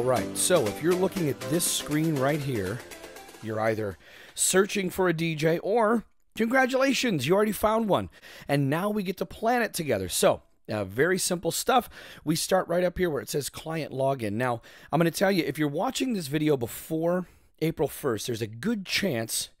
All right, so if you're looking at this screen right here, you're either searching for a DJ or congratulations, you already found one. And now we get to plan it together. So very simple stuff. We start right up here where it says client login. Now, I'm going to tell you, if you're watching this video before April 1st, there's a good chance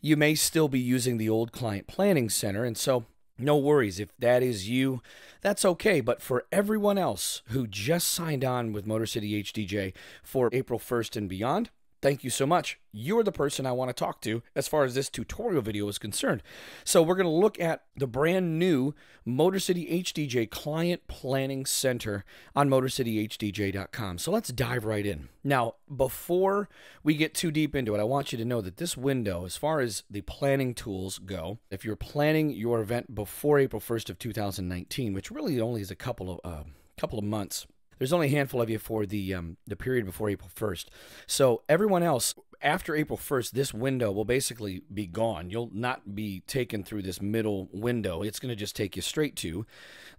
you may still be using the old Client Planning Center. And so no worries. If that is you, that's okay. But for everyone else who just signed on with Motor City HDJ for April 1st and beyond, thank you so much. You're the person I want to talk to as far as this tutorial video is concerned. So we're going to look at the brand new Motor City HDJ Client Planning Center on MotorCityHDJ.com. So let's dive right in. Now, before we get too deep into it, I want you to know that this window, as far as the planning tools go, if you're planning your event before April 1st of 2019, which really only is a couple of months, there's only a handful of you for the period before April 1st. So everyone else, after April 1st, this window will basically be gone. You'll not be taken through this middle window. It's going to just take you straight to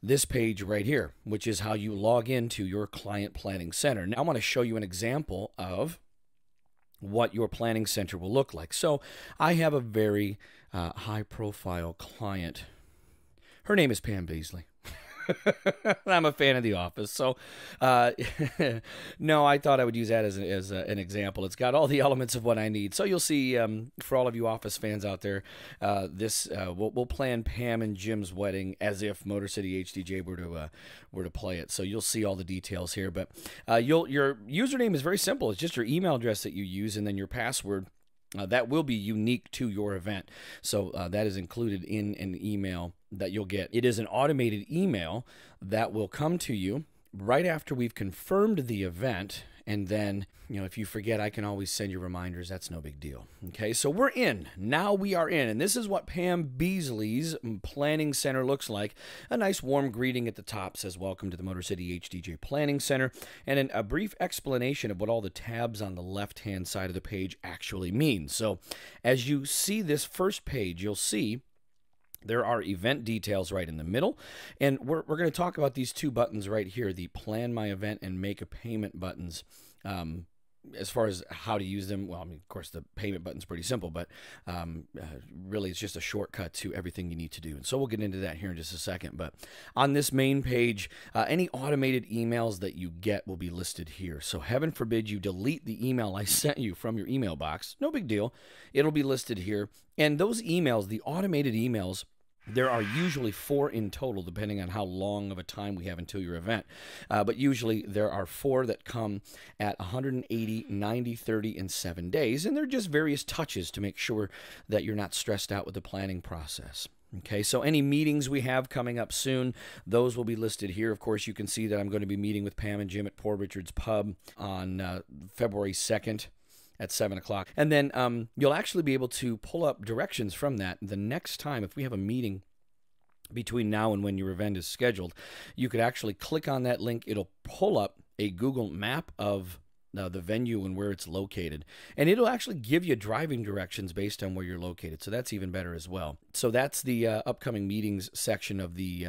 this page right here, which is how you log into your Client Planning Center. Now I want to show you an example of what your planning center will look like. So I have a very high-profile client. Her name is Pam Beasley. I'm a fan of The Office, so no, I thought I would use that as an example. It's got all the elements of what I need. So you'll see, for all of you Office fans out there, we'll plan Pam and Jim's wedding as if Motor City HDJ were to play it. So you'll see all the details here. But your username is very simple. It's just your email address that you use, and then your password. That will be unique to your event. So that is included in an email that you'll get. It is an automated email that will come to you right after we've confirmed the event. And then, if you forget, I can always send you reminders. That's no big deal. Okay, so we're in. Now we are in. And this is what Pam Beasley's Planning Center looks like. A nice warm greeting at the top says, "Welcome to the Motor City HDJ Planning Center." And then a brief explanation of what all the tabs on the left-hand side of the page actually mean. So as you see this first page, you'll see there are event details right in the middle, and we're going to talk about these two buttons right here, the Plan My Event and Make a Payment buttons. As far as how to use them, well, I mean, of course, the payment button's pretty simple, but really it's just a shortcut to everything you need to do. And so we'll get into that here in just a second. But on this main page, any automated emails that you get will be listed here. So heaven forbid you delete the email I sent you from your email box. No big deal. It'll be listed here. And those emails, the automated emails, there are usually 4 in total, depending on how long of a time we have until your event. But usually there are 4 that come at 180, 90, 30, and 7 days. And they're just various touches to make sure that you're not stressed out with the planning process. Okay, so any meetings we have coming up soon, those will be listed here. Of course, you can see that I'm going to be meeting with Pam and Jim at Poor Richard's Pub on February 2nd. At 7 o'clock. And then you'll actually be able to pull up directions from that the next time. If we have a meeting between now and when your event is scheduled, you could actually click on that link. It'll pull up a Google map of the venue and where it's located. And it'll actually give you driving directions based on where you're located. So that's even better as well. So that's the upcoming meetings section of the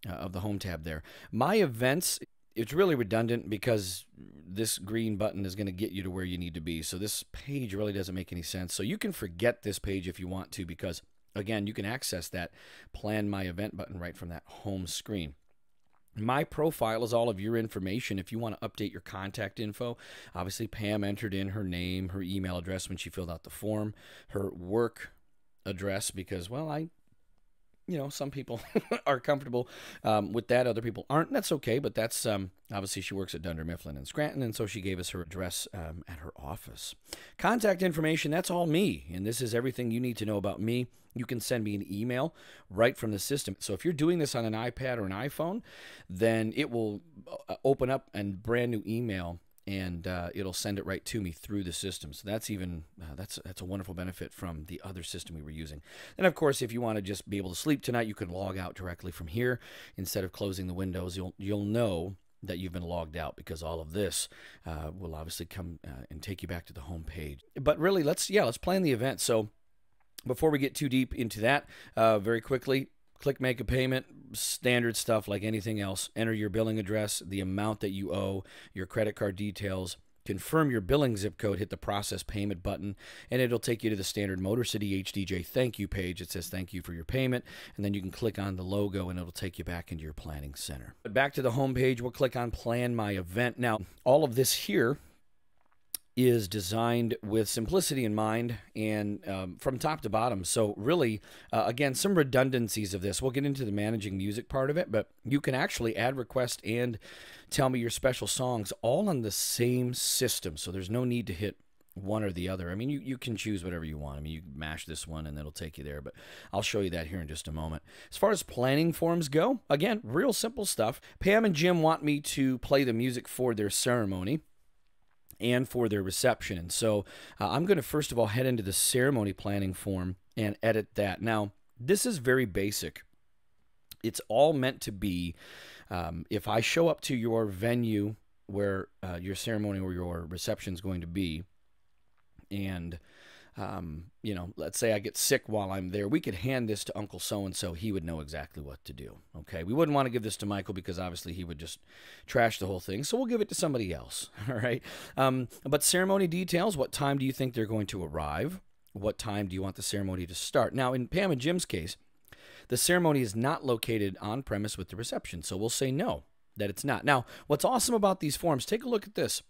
home tab there. My events, it's really redundant because this green button is going to get you to where you need to be. So this page really doesn't make any sense. So you can forget this page if you want to, because again, you can access that Plan My Event button right from that home screen. My profile is all of your information. If you want to update your contact info, obviously Pam entered in her name, her email address when she filled out the form, her work address, because, well, some people are comfortable with that. Other people aren't. That's okay, but that's obviously she works at Dunder Mifflin in Scranton, and so she gave us her address at her office. Contact information, that's all me, and this is everything you need to know about me. You can send me an email right from the system. So if you're doing this on an iPad or an iPhone, then it will open up a brand new email, and it'll send it right to me through the system. So that's even that's a wonderful benefit from the other system we were using. And of course, if you want to just be able to sleep tonight, you can log out directly from here instead of closing the windows. You'll know that you've been logged out, because all of this will obviously come and take you back to the home page. But really, let's plan the event. So before we get too deep into that, very quickly, click Make a Payment. Standard stuff like anything else. Enter your billing address, the amount that you owe, your credit card details, confirm your billing zip code, hit the process payment button, and it'll take you to the standard Motor City HDJ thank you page. It says thank you for your payment, and then you can click on the logo and it'll take you back into your planning center. But back to the home page, we'll click on Plan My Event. Now, all of this here is designed with simplicity in mind and from top to bottom. So really, again, some redundancies of this. We'll get into the managing music part of it, but you can actually add request and tell me your special songs all on the same system. So there's no need to hit one or the other. I mean, you can choose whatever you want. I mean, you mash this one and it'll take you there, but I'll show you that here in just a moment. As far as planning forms go, again, real simple stuff. Pam and Jim want me to play the music for their ceremony and for their reception. And so I'm going to first of all head into the ceremony planning form and edit that. Now, this is very basic. It's all meant to be, if I show up to your venue where your ceremony or your reception is going to be, and you know, let's say I get sick while I'm there, we could hand this to Uncle So-and-so. He would know exactly what to do, okay? We wouldn't want to give this to Michael because obviously he would just trash the whole thing, so we'll give it to somebody else, all right? But ceremony details, what time do you think they're going to arrive? What time do you want the ceremony to start? Now, in Pam and Jim's case, the ceremony is not located on premise with the reception, so we'll say no, that it's not. Now, what's awesome about these forms, take a look at this.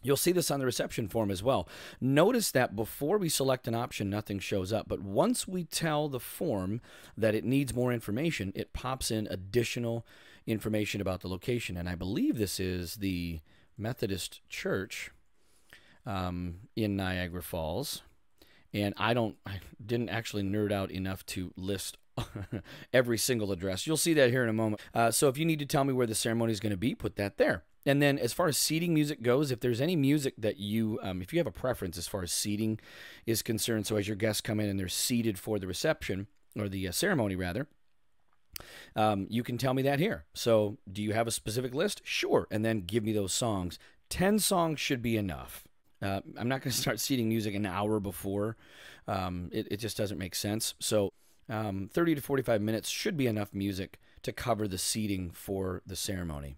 You'll see this on the reception form as well. Notice that before we select an option, nothing shows up. But once we tell the form that it needs more information, it pops in additional information about the location. And I believe this is the Methodist Church in Niagara Falls. And I didn't actually nerd out enough to list every single address. You'll see that here in a moment. So if you need to tell me where the ceremony is going to be, put that there. And then as far as seating music goes, if there's any music that you, if you have a preference as far as seating is concerned, so as your guests come in and they're seated for the reception, or the ceremony rather, you can tell me that here. So do you have a specific list? Sure. And then give me those songs. 10 songs should be enough. I'm not going to start seating music an hour before. It just doesn't make sense. So 30 to 45 minutes should be enough music to cover the seating for the ceremony.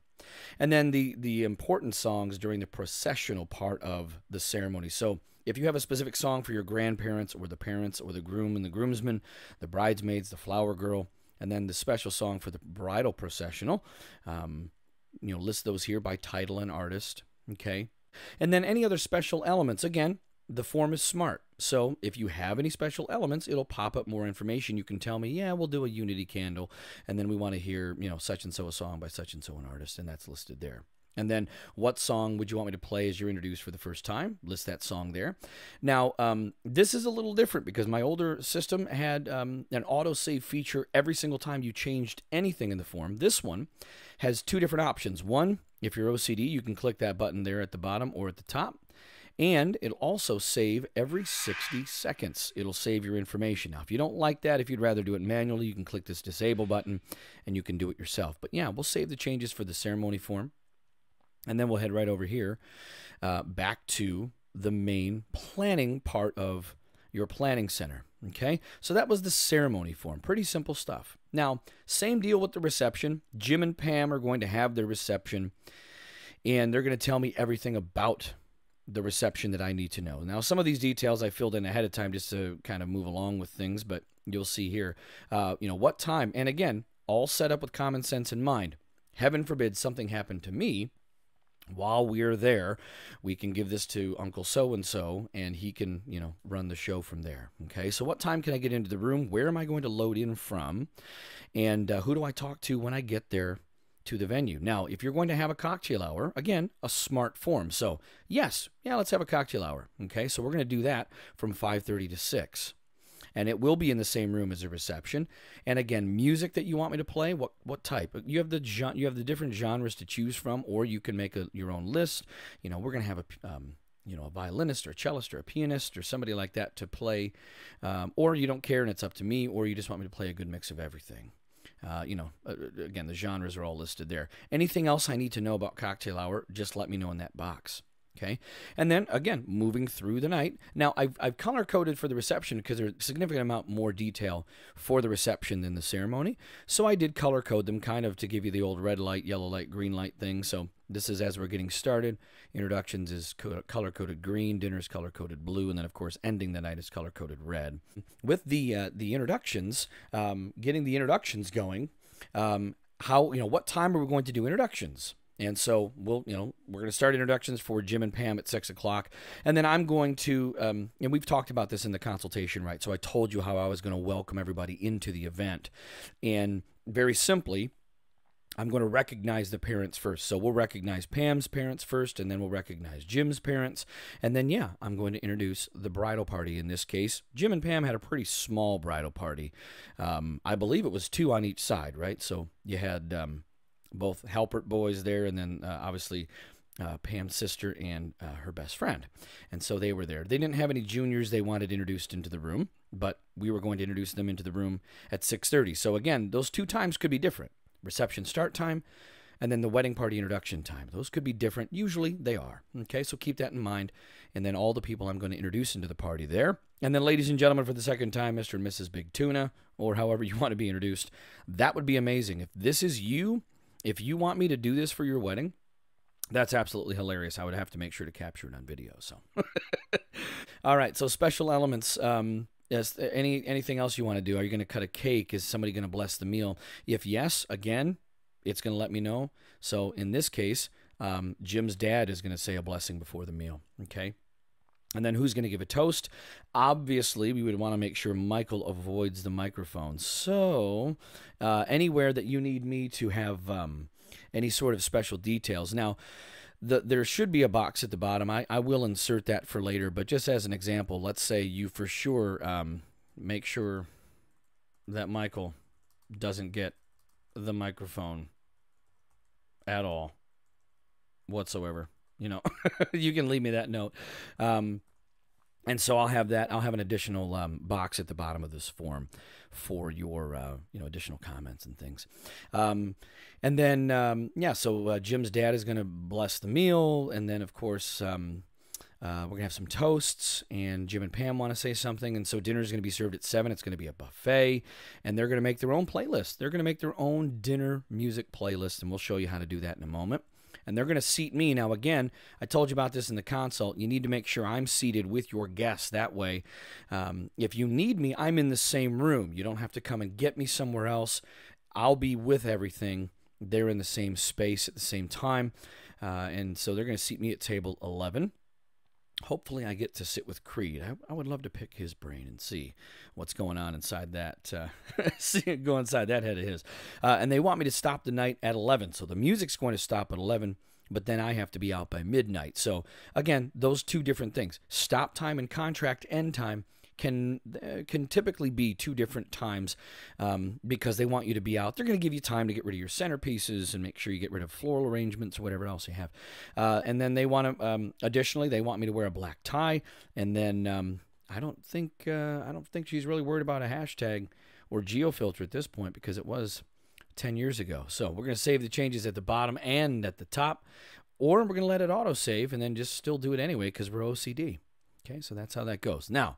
And then the important songs during the processional part of the ceremony. So if you have a specific song for your grandparents or the parents or the groom and the groomsmen, the bridesmaids, the flower girl, and then the special song for the bridal processional, you know, list those here by title and artist, okay? And then any other special elements, again, the form is smart. So if you have any special elements, it'll pop up more information. You can tell me, yeah, we'll do a unity candle, and then we want to hear, you know, such and so a song by such and so an artist, and that's listed there. And then what song would you want me to play as you're introduced for the first time? List that song there. Now, this is a little different because my older system had an autosave feature every single time you changed anything in the form. This one has two different options. One, if you're OCD, you can click that button there at the bottom or at the top. And it'll also save every 60 seconds. It'll save your information. Now, if you don't like that, if you'd rather do it manually, you can click this disable button and you can do it yourself. But yeah, we'll save the changes for the ceremony form. And then we'll head right over here back to the main planning part of your planning center. Okay, so that was the ceremony form. Pretty simple stuff. Now, same deal with the reception. Jim and Pam are going to have their reception, and they're going to tell me everything about the reception that I need to know. Now, some of these details I filled in ahead of time just to kind of move along with things, but you'll see here, you know, what time, and again, all set up with common sense in mind. Heaven forbid something happened to me while we're there. We can give this to Uncle So-and-so, and he can, you know, run the show from there. Okay, so what time can I get into the room? Where am I going to load in from? And who do I talk to when I get there to the venue? Now, if you're going to have a cocktail hour, again, a smart form. So, yes, yeah, let's have a cocktail hour. Okay, so we're going to do that from 5:30 to 6. And it will be in the same room as a reception. And again, music that you want me to play, what type? You have the different genres to choose from, or you can make your own list. You know, we're going to have a violinist or a cellist or a pianist or somebody like that to play, or you don't care and it's up to me, or you just want me to play a good mix of everything. Again, the genres are all listed there. Anything else I need to know about cocktail hour, just let me know in that box. Okay, and then again, moving through the night. Now, I've color coded for the reception because there's a significant amount more detail for the reception than the ceremony. So I did color code them kind of to give you the old red light, yellow light, green light thing. So this is as we're getting started. Introductions is color coded green, dinner's color coded blue, and then of course ending the night is color coded red. With the introductions, getting the introductions going. What time are we going to do introductions? And so we're going to start introductions for Jim and Pam at 6 o'clock. And then I'm going to, and we've talked about this in the consultation, right? So I told you how I was going to welcome everybody into the event. And very simply, I'm going to recognize the parents first. So we'll recognize Pam's parents first, and then we'll recognize Jim's parents. And then, I'm going to introduce the bridal party in this case. Jim and Pam had a pretty small bridal party. I believe it was 2 on each side, right? So you had both Halpert boys there, and then obviously Pam's sister and her best friend. And so they were there. They didn't have any juniors they wanted introduced into the room, but we were going to introduce them into the room at 6:30. So again, those 2 times could be different. Reception start time, and then the wedding party introduction time. Those could be different. Usually they are. Okay, so keep that in mind. And then all the people I'm going to introduce into the party there. And then, ladies and gentlemen, for the second time, Mr. and Mrs. Big Tuna, or however you want to be introduced. That would be amazing. If this is you, if you want me to do this for your wedding, that's absolutely hilarious. I would have to make sure to capture it on video. So, all right. So special elements. Yes. Anything else you want to do? Are you going to cut a cake? Is somebody going to bless the meal? If yes, again, it's going to let me know. So in this case, Jim's dad is going to say a blessing before the meal. Okay. And then who's going to give a toast? Obviously, we would want to make sure Michael avoids the microphone. So anywhere that you need me to have any sort of special details. Now, there should be a box at the bottom. I will insert that for later. But just as an example, let's say you for sure make sure that Michael doesn't get the microphone at all whatsoever. You can leave me that note. And so I'll have that. I'll have an additional box at the bottom of this form for your, additional comments and things. And then, so Jim's dad is going to bless the meal. And then, of course, we're going to have some toasts. And Jim and Pam want to say something. And so dinner is going to be served at 7. It's going to be a buffet. And they're going to make their own playlist. They're going to make their own dinner music playlist. And we'll show you how to do that in a moment. And they're going to seat me. Now, again, I told you about this in the consult. You need to make sure I'm seated with your guests. That way, if you need me, I'm in the same room. You don't have to come and get me somewhere else. I'll be with everything. They're in the same space at the same time. And so they're going to seat me at table 11. Hopefully I get to sit with Creed. I would love to pick his brain and see what's going on inside that, go inside that head of his. And they want me to stop the night at 11. So the music's going to stop at 11, but then I have to be out by midnight. So again, those 2 different things. Stop time and contract end time can typically be 2 different times because they want you to be out. They're going to give you time to get rid of your centerpieces and make sure you get rid of floral arrangements or whatever else you have. And then they want to, additionally, they want me to wear a black tie. And then I don't think she's really worried about a hashtag or geofilter at this point because it was 10 years ago. So we're going to save the changes at the bottom and at the top, or we're going to let it auto-save and then just still do it anyway because we're OCD. Okay, so that's how that goes. Now,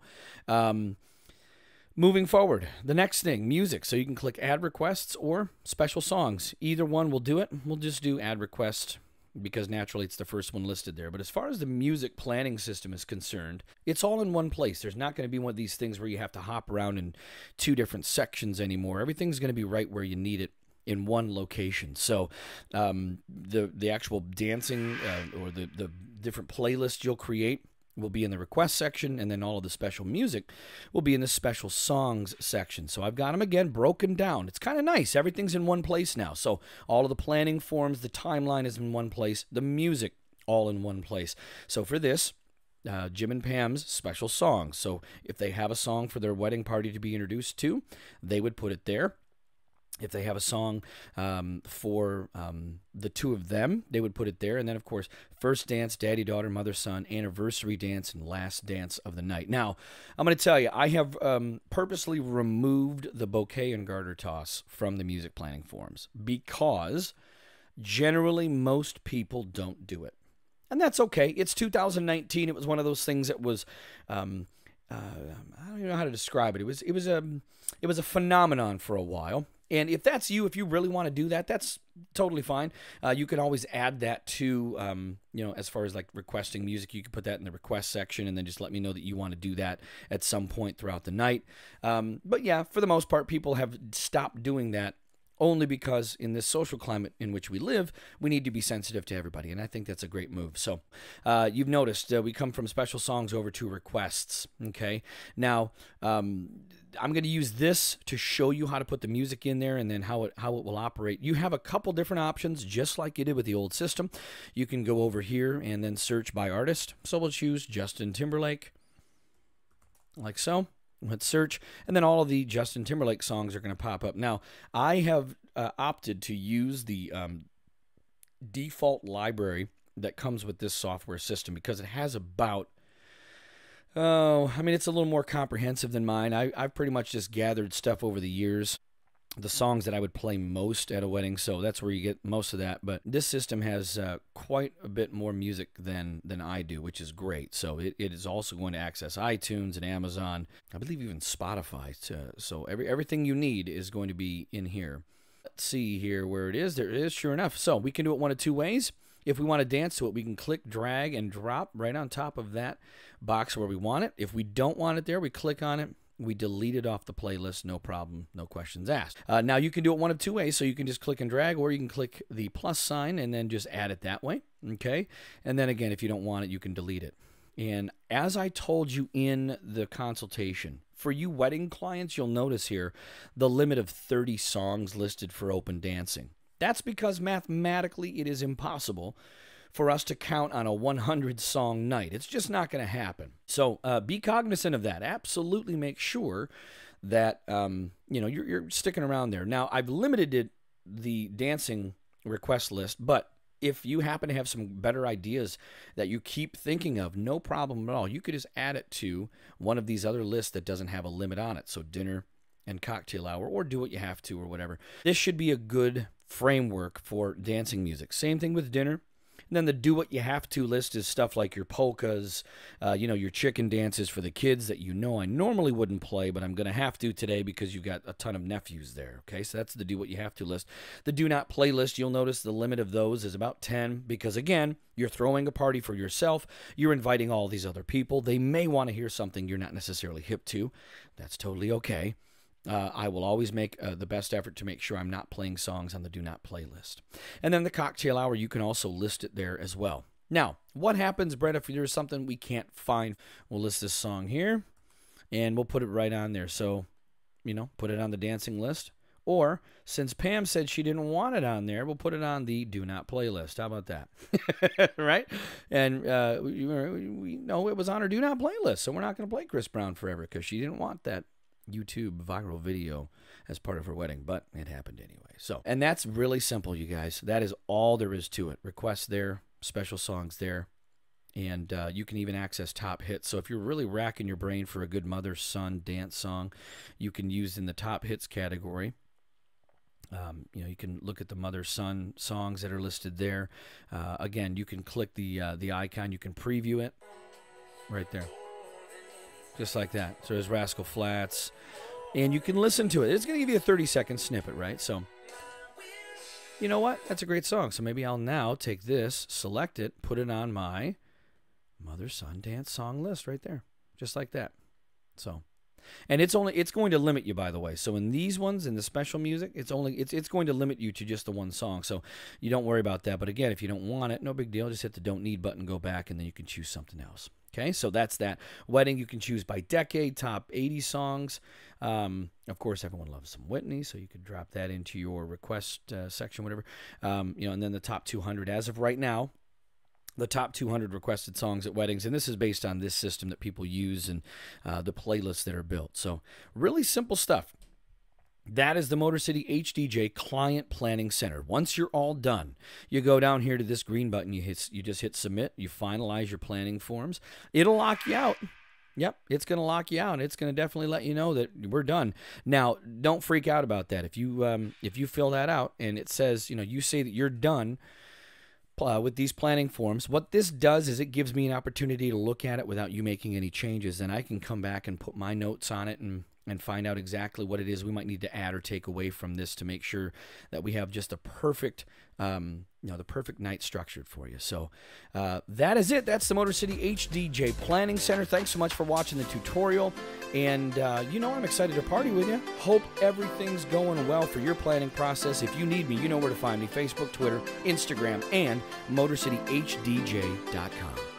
moving forward, the next thing, music. So you can click add requests or special songs. Either one will do it. We'll just do add request because naturally it's the first one listed there. But as far as the music planning system is concerned, it's all in one place. There's not going to be one of these things where you have to hop around in 2 different sections anymore. Everything's going to be right where you need it in one location. So the actual dancing or the different playlists you'll create will be in the request section, and then all of the special music will be in the special songs section. So I've got them again broken down. It's kind of nice. Everything's in one place now. So all of the planning forms, the timeline is in one place, the music all in one place. So for this, Jim and Pam's special songs. So if they have a song for their wedding party to be introduced to, they would put it there. If they have a song for the 2 of them, they would put it there. And then, of course, first dance, daddy, daughter, mother, son, anniversary dance, and last dance of the night. Now, I'm going to tell you, I have purposely removed the bouquet and garter toss from the music planning forms because generally most people don't do it. And that's okay. It's 2019. It was one of those things that was, I don't even know how to describe it. It was a phenomenon for a while. And if that's you, if you really want to do that, that's totally fine. You can always add that to, as far as like requesting music, you can put that in the request section and then just let me know that you want to do that at some point throughout the night. But yeah, for the most part, people have stopped doing that only because in this social climate in which we live, we need to be sensitive to everybody. And I think that's a great move. So you've noticed we come from special songs over to requests. Okay. Now, I'm going to use this to show you how to put the music in there and then how it will operate. You have a couple different options, just like you did with the old system. You can go over here and then search by artist. So we'll choose Justin Timberlake, like so. Let's search, and then all of the Justin Timberlake songs are going to pop up. Now, I have opted to use the default library that comes with this software system because it has about, it's a little more comprehensive than mine. I've pretty much just gathered stuff over the years, the songs that I would play most at a wedding, so that's where you get most of that. But this system has quite a bit more music than I do, which is great. So it is also going to access iTunes and Amazon, I believe even Spotify. So everything you need is going to be in here. Let's see here where it is. There it is, sure enough. So we can do it one of two ways. If we want to dance to it, we can click, drag, and drop right on top of that box where we want it. If we don't want it there, we click on it. We delete it off the playlist, no problem, no questions asked. Now, you can do it one of two ways, so you can just click and drag, or you can click the plus sign and then just add it that way, okay? And then again, if you don't want it, you can delete it. And as I told you in the consultation, for you wedding clients, you'll notice here the limit of 30 songs listed for open dancing. That's because mathematically it is impossible for us to count on a 100-song night. It's just not going to happen. So be cognizant of that. Absolutely make sure that you're sticking around there. Now, I've limited the dancing request list, but if you happen to have some better ideas that you keep thinking of, no problem at all. You could just add it to one of these other lists that doesn't have a limit on it. So dinner and cocktail hour, or do what you have to, or whatever. This should be a good framework for dancing music. Same thing with dinner. And then the do what you have to list is stuff like your polkas, your chicken dances for the kids that I normally wouldn't play, but I'm going to have to today because you've got a ton of nephews there. Okay, so that's the do what you have to list. The do not play list, you'll notice the limit of those is about 10 because, again, you're throwing a party for yourself. You're inviting all these other people. They may want to hear something you're not necessarily hip to. That's totally okay. I will always make the best effort to make sure I'm not playing songs on the do not play list. And then the cocktail hour, you can also list it there as well. Now, what happens, Brett, if there's something we can't find? We'll list this song here, and we'll put it right on there. So, put it on the dancing list. Or, since Pam said she didn't want it on there, we'll put it on the do not play list. How about that? Right? And we know it was on her do not play list, so we're not going to play Chris Brown forever because she didn't want that YouTube viral video as part of her wedding, but it happened anyway. So, and that's really simple, you guys. That is all there is to it. Requests there, special songs there, and you can even access top hits. So if you're really racking your brain for a good mother-son dance song, you can use in the top hits category. You can look at the mother-son songs that are listed there. Again, you can click the icon. You can preview it right there. Just like that. So there's Rascal Flatts. And you can listen to it. It's going to give you a 30-second snippet, right? So, you know what? That's a great song. So maybe I'll now take this, select it, put it on my mother-son dance song list right there. Just like that. So, and it's going to limit you, by the way. So in these ones, in the special music, it's going to limit you to just the one song. So you don't worry about that. But again, if you don't want it, no big deal. Just hit the don't need button, go back, and then you can choose something else. Okay, so that's that. Wedding, you can choose by decade, top 80 songs. Of course, everyone loves some Whitney, so you could drop that into your request section, whatever. And then the top 200. As of right now, the top 200 requested songs at weddings, and this is based on this system that people use and the playlists that are built. So really simple stuff. That is the Motor City HDJ Client Planning Center. Once you're all done, you go down here to this green button. You just hit submit. You finalize your planning forms. It'll lock you out. Yep, it's going to lock you out. It's going to definitely let you know that we're done. Now, don't freak out about that. If you fill that out and it says, you say that you're done, with these planning forms. What this does is it gives me an opportunity to look at it without you making any changes, and I can come back and put my notes on it and find out exactly what it is we might need to add or take away from this to make sure that we have just a perfect, the perfect night structured for you. So that is it. That's the Motor City HDJ Planning Center. Thanks so much for watching the tutorial. And, I'm excited to party with you. Hope everything's going well for your planning process. If you need me, you know where to find me. Facebook, Twitter, Instagram, and MotorCityHDJ.com.